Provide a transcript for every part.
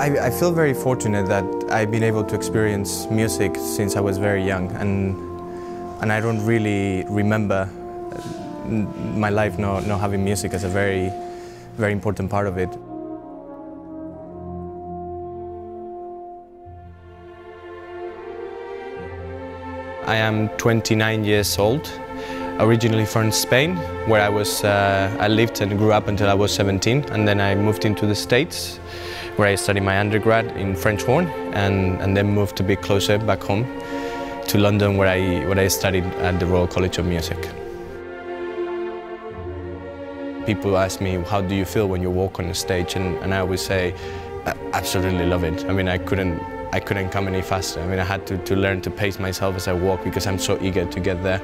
I feel very fortunate that I've been able to experience music since I was very young, and I don't really remember my life not having music as a very important part of it. I am 29 years old, originally from Spain, where I lived and grew up until I was 17, and then I moved into the States, where I studied my undergrad in French horn, and then moved a bit closer back home to London, where I studied at the Royal College of Music. People ask me, how do you feel when you walk on the stage? And I always say, I absolutely love it. I mean, I couldn't come any faster. I mean, I had to learn to pace myself as I walk because I'm so eager to get there.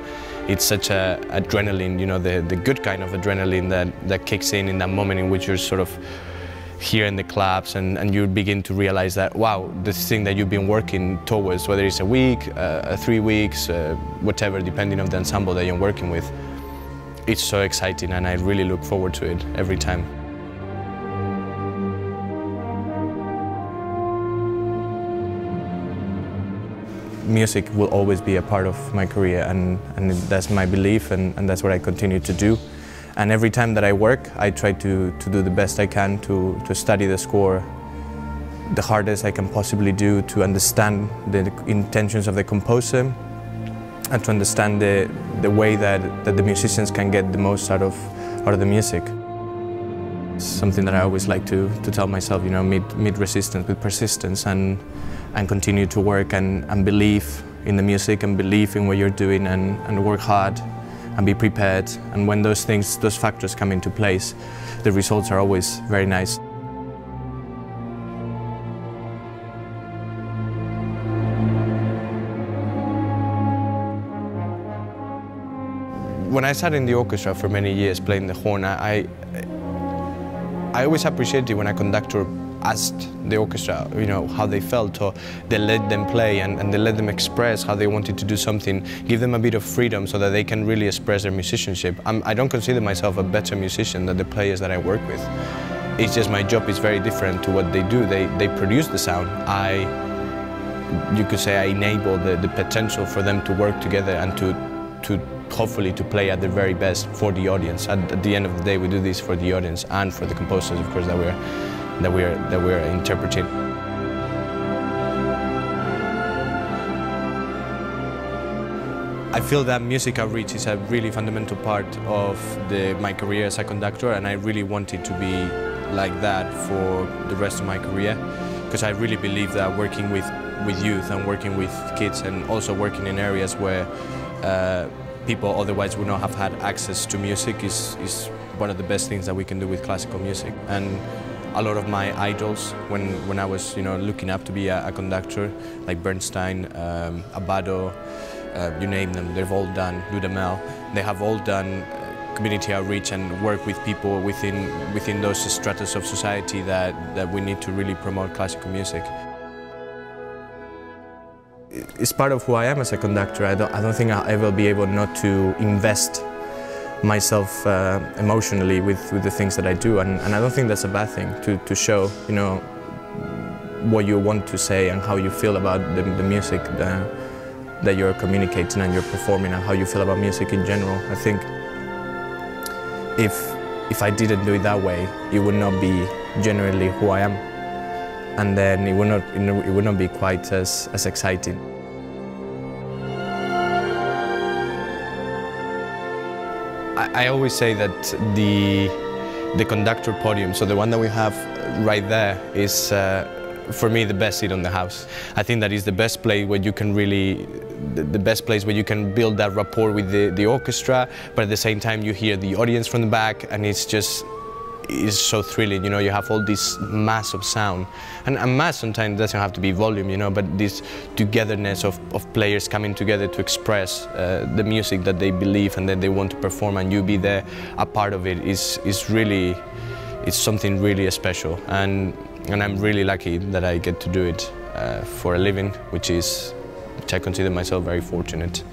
It's such a adrenaline, you know, the good kind of adrenaline that kicks in that moment in which you're sort of hearing the claps and you begin to realize that, wow, this thing that you've been working towards, whether it's a week, 3 weeks, whatever, depending on the ensemble that you're working with, it's so exciting, and I really look forward to it every time. Music will always be a part of my career, and that's my belief, and that's what I continue to do. And every time that I work, I try to do the best I can to study the score the hardest I can possibly do, to understand the intentions of the composer and to understand the way that the musicians can get the most out of the music. It's something that I always like to tell myself, you know, meet resistance with persistence and continue to work and believe in the music and believe in what you're doing and work hard and be prepared. And when those factors come into place, the results are always very nice. When I sat in the orchestra for many years playing the horn, I always appreciated when a conductor asked the orchestra, you know, how they felt, or they let them play and they let them express how they wanted to do something, give them a bit of freedom so that they can really express their musicianship. I don't consider myself a better musician than the players that I work with. It's just my job is very different to what they do. They produce the sound. You could say I enable the potential for them to work together and to hopefully to play at their very best for the audience. At the end of the day, we do this for the audience and for the composers, of course, that we're interpreting. I feel that music outreach is a really fundamental part of my career as a conductor, and I really want it to be like that for the rest of my career, because I really believe that working with youth and working with kids and also working in areas where people otherwise would not have had access to music is one of the best things that we can do with classical music. And a lot of my idols, when I was, you know, looking up to be a conductor, like Bernstein, Abbado, you name them, they've all done, Dudamel, they have all done community outreach and work with people within those stratas of society that we need to really promote classical music. It's part of who I am as a conductor. I don't think I'll ever be able not to invest myself emotionally with the things that I do, and I don't think that's a bad thing to show, you know, what you want to say and how you feel about the music that you're communicating and you're performing, and how you feel about music in general. I think if I didn't do it that way, it would not be generally who I am, and then it would not be quite as exciting. I always say that the conductor podium, so the one that we have right there, is for me the best seat on the house. I think that is the best place where you can really, the best place where you can build that rapport with the orchestra, but at the same time you hear the audience from the back, and it's so thrilling, you know. You have all this mass of sound, and mass sometimes doesn't have to be volume, you know, but this togetherness of players coming together to express the music that they believe and that they want to perform, and you be there, a part of it, is really, it's something really special, and I'm really lucky that I get to do it for a living, which I consider myself very fortunate.